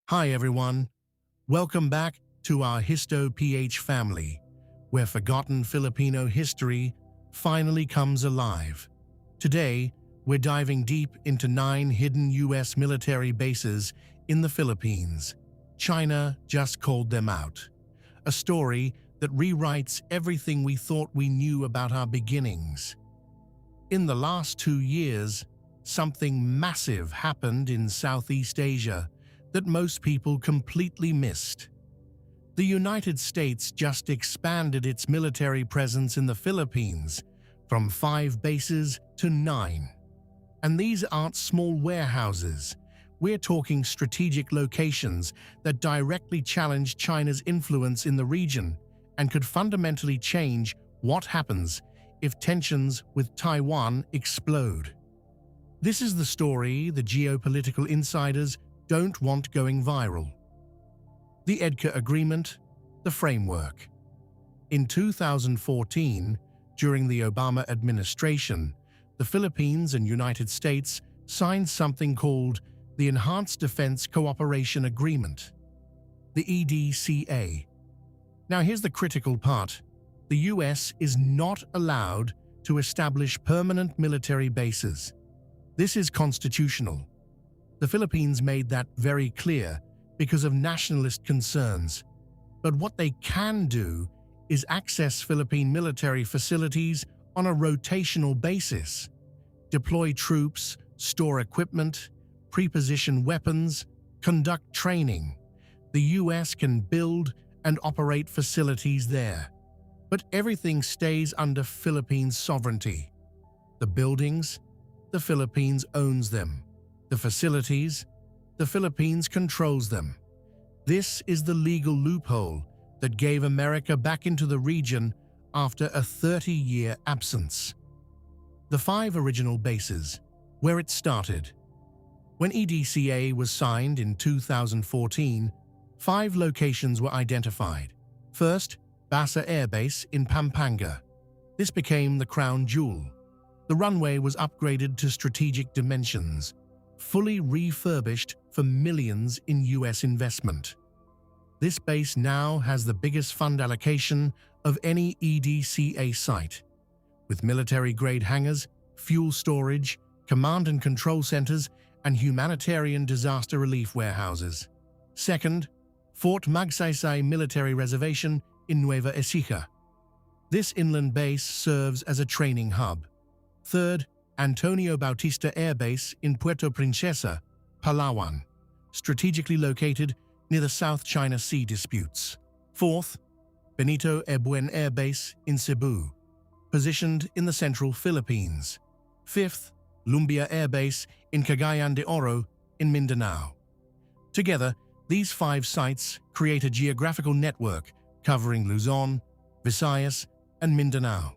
Hi everyone, welcome back to our Histo-PH family, where forgotten Filipino history finally comes alive. Today, we're diving deep into 9 hidden US military bases in the Philippines. China just called them out. A story that rewrites everything we thought we knew about our beginnings. In the last 2 years, something massive happened in Southeast Asia that most people completely missed. The United States just expanded its military presence in the Philippines from 5 bases to 9. And these aren't small warehouses. We're talking strategic locations that directly challenge China's influence in the region and could fundamentally change what happens if tensions with Taiwan explode. This is the story the geopolitical insiders don't want going viral. The EDCA Agreement, the framework. In 2014, during the Obama administration, the Philippines and United States signed something called the Enhanced Defense Cooperation Agreement, the EDCA. Now here's the critical part. The US is not allowed to establish permanent military bases. This is constitutional. The Philippines made that very clear because of nationalist concerns. But what they can do is access Philippine military facilities on a rotational basis, deploy troops, store equipment, pre-position weapons, conduct training. The US can build and operate facilities there. But everything stays under Philippine sovereignty. The buildings, the Philippines owns them. The facilities, the Philippines controls them. This is the legal loophole that gave America back into the region after a 30-year absence. The 5 original bases, where it started. When EDCA was signed in 2014, 5 locations were identified. First, Basa Air Base in Pampanga. This became the crown jewel. The runway was upgraded to strategic dimensions, fully refurbished for millions in US investment. This base now has the biggest fund allocation of any EDCA site, with military-grade hangars, fuel storage, command and control centers, and humanitarian disaster relief warehouses. Second, Fort Magsaysay Military Reservation in Nueva Ecija. This inland base serves as a training hub. Third, Antonio Bautista Air Base in Puerto Princesa, Palawan, strategically located near the South China Sea disputes. Fourth, Benito Ebuen Air Base in Cebu, positioned in the central Philippines. Fifth, Lumbia Air Base in Cagayan de Oro in Mindanao. Together, these 5 sites create a geographical network covering Luzon, Visayas, and Mindanao.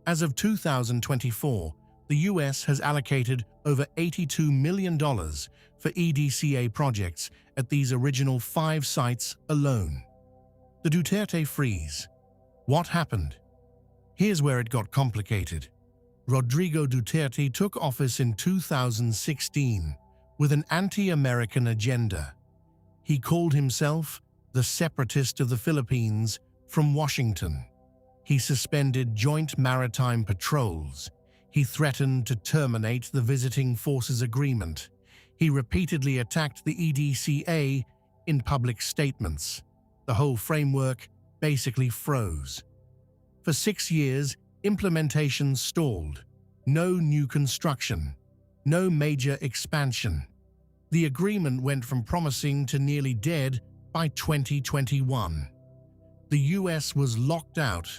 As of 2024, the US has allocated over $82 million for EDCA projects at these original 5 sites alone. The Duterte freeze. What happened? Here's where it got complicated. Rodrigo Duterte took office in 2016 with an anti-American agenda. He called himself the separatist of the Philippines from Washington. He suspended joint maritime patrols. He threatened to terminate the Visiting Forces Agreement. He repeatedly attacked the EDCA in public statements. The whole framework basically froze. For 6 years, implementation stalled. No new construction. No major expansion. The agreement went from promising to nearly dead by 2021. The US was locked out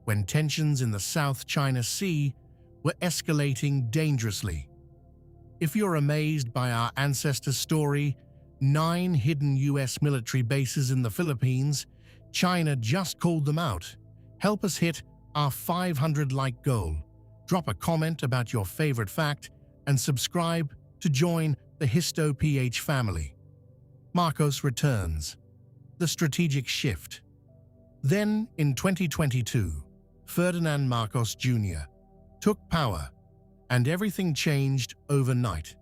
when tensions in the South China Sea were escalating dangerously. If you're amazed by our ancestor story, 9 hidden US military bases in the Philippines, China just called them out. Help us hit our 500-like goal. Drop a comment about your favorite fact and subscribe to join the Histo-PH family. Marcos returns. The strategic shift. Then, in 2022, Ferdinand Marcos Jr. took power, and everything changed overnight.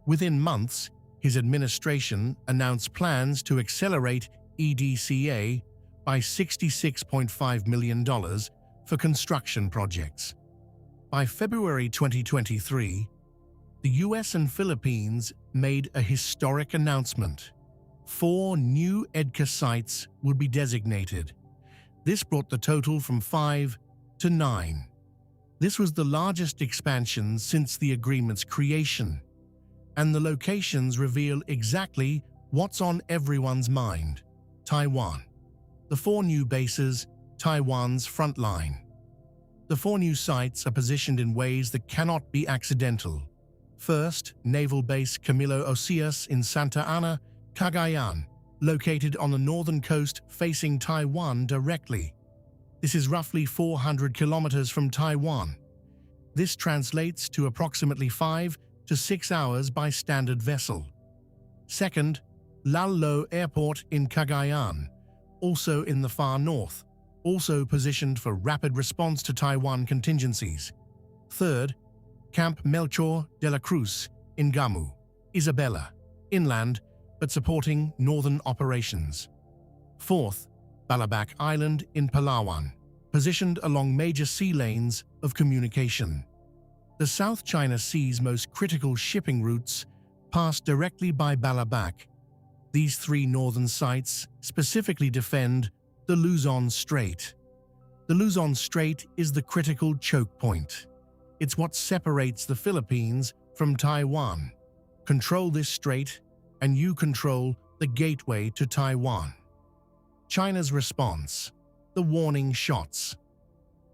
Within months, his administration announced plans to accelerate EDCA by $66.5 million for construction projects. By February 2023, the US and Philippines made a historic announcement. 4 new EDCA sites would be designated. This brought the total from 5 to 9. This was the largest expansion since the agreement's creation, and the locations reveal exactly what's on everyone's mind: Taiwan. The 4 new bases, Taiwan's front line. The 4 new sites are positioned in ways that cannot be accidental. First, Naval Base Camilo Osias in Santa Ana, Cagayan, located on the northern coast facing Taiwan directly. This is roughly 400 kilometers from Taiwan. This translates to approximately 5 to 6 hours by standard vessel. Second, Lalo Airport in Cagayan, also in the far north, also positioned for rapid response to Taiwan contingencies. Third, Camp Melchor de la Cruz in Gamu, Isabela, inland, but supporting northern operations. Fourth, Balabac Island in Palawan, positioned along major sea lanes of communication. The South China Sea's most critical shipping routes pass directly by Balabac. These 3 northern sites specifically defend the Luzon Strait. The Luzon Strait is the critical choke point. It's what separates the Philippines from Taiwan. Control this strait, and you control the gateway to Taiwan. China's response: the warning shots.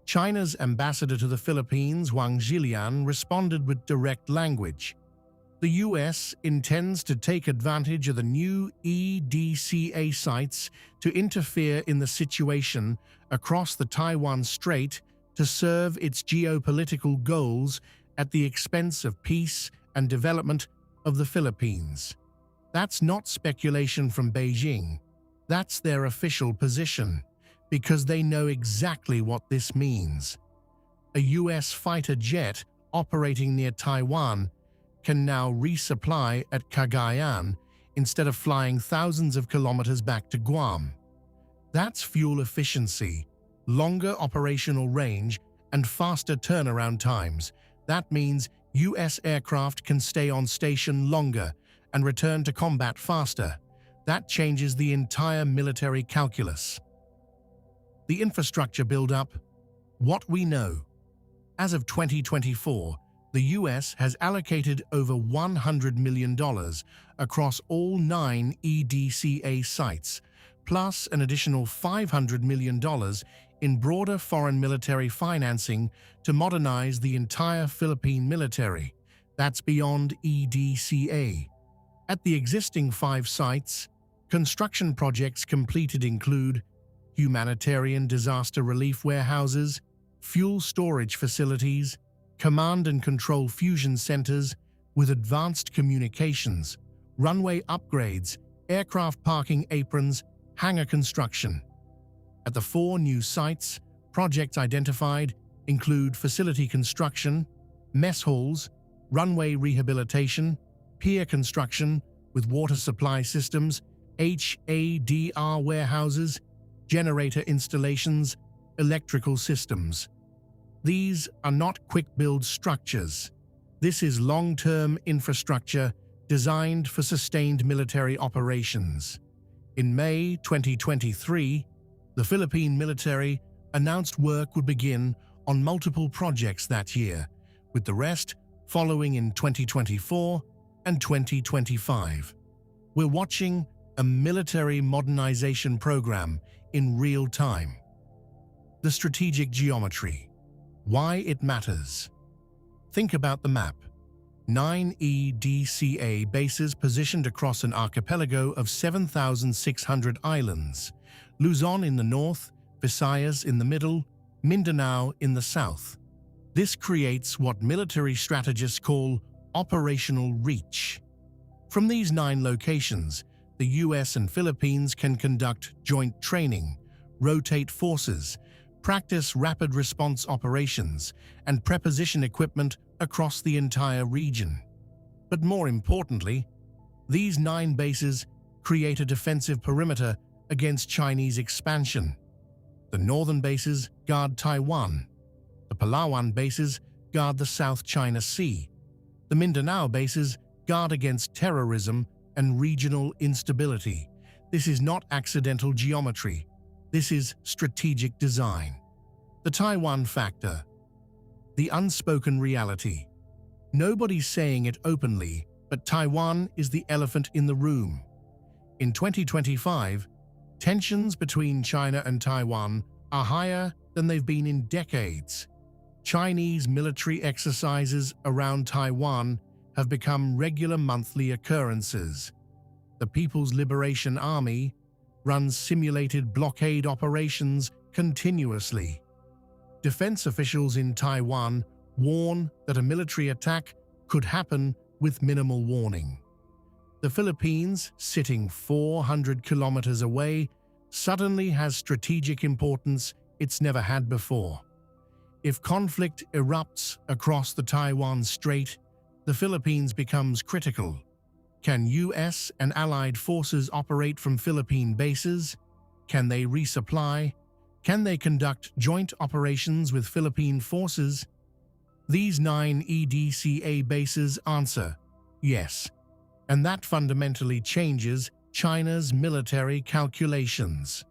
China's ambassador to the Philippines, Wang Zhilian, responded with direct language. The US intends to take advantage of the new EDCA sites to interfere in the situation across the Taiwan Strait to serve its geopolitical goals at the expense of peace and development of the Philippines. That's not speculation from Beijing. That's their official position, because they know exactly what this means. A US fighter jet operating near Taiwan can now resupply at Cagayan instead of flying thousands of kilometers back to Guam. That's fuel efficiency, longer operational range, and faster turnaround times. That means US aircraft can stay on station longer and return to combat faster. That changes the entire military calculus. The infrastructure build-up. What we know. As of 2024, the US has allocated over $100 million across all 9 EDCA sites, plus an additional $500 million in broader foreign military financing to modernize the entire Philippine military. That's beyond EDCA. At the existing 5 sites, construction projects completed include humanitarian disaster relief warehouses, fuel storage facilities, command and control fusion centers with advanced communications, runway upgrades, aircraft parking aprons, hangar construction. At the 4 new sites, projects identified include facility construction, mess halls, runway rehabilitation, pier construction with water supply systems, HADR warehouses, generator installations, electrical systems. These are not quick-build structures. This is long-term infrastructure designed for sustained military operations. In May 2023, the Philippine military announced work would begin on multiple projects that year, with the rest following in 2024 and 2025. We're watching a military modernization program in real time. The strategic geometry. Why it matters. Think about the map. 9 EDCA bases positioned across an archipelago of 7,600 islands. Luzon in the north, Visayas in the middle, Mindanao in the south. This creates what military strategists call operational reach. From these 9 locations, the US and Philippines can conduct joint training, rotate forces, practice rapid response operations, and preposition equipment across the entire region. But more importantly, These 9 bases create a defensive perimeter against Chinese expansion. The northern bases guard Taiwan. The Palawan bases guard the South China Sea. The Mindanao bases guard against terrorism and regional instability. This is not accidental geometry. This is strategic design. The Taiwan Factor. The unspoken reality. Nobody's saying it openly, but Taiwan is the elephant in the room. In 2025, tensions between China and Taiwan are higher than they've been in decades. Chinese military exercises around Taiwan have become regular monthly occurrences. The People's Liberation Army runs simulated blockade operations continuously. Defense officials in Taiwan warn that a military attack could happen with minimal warning. The Philippines, sitting 400 kilometers away, suddenly has strategic importance it's never had before. If conflict erupts across the Taiwan Strait, the Philippines becomes critical. Can US and allied forces operate from Philippine bases? Can they resupply? Can they conduct joint operations with Philippine forces? These 9 EDCA bases answer yes, and that fundamentally changes China's military calculations.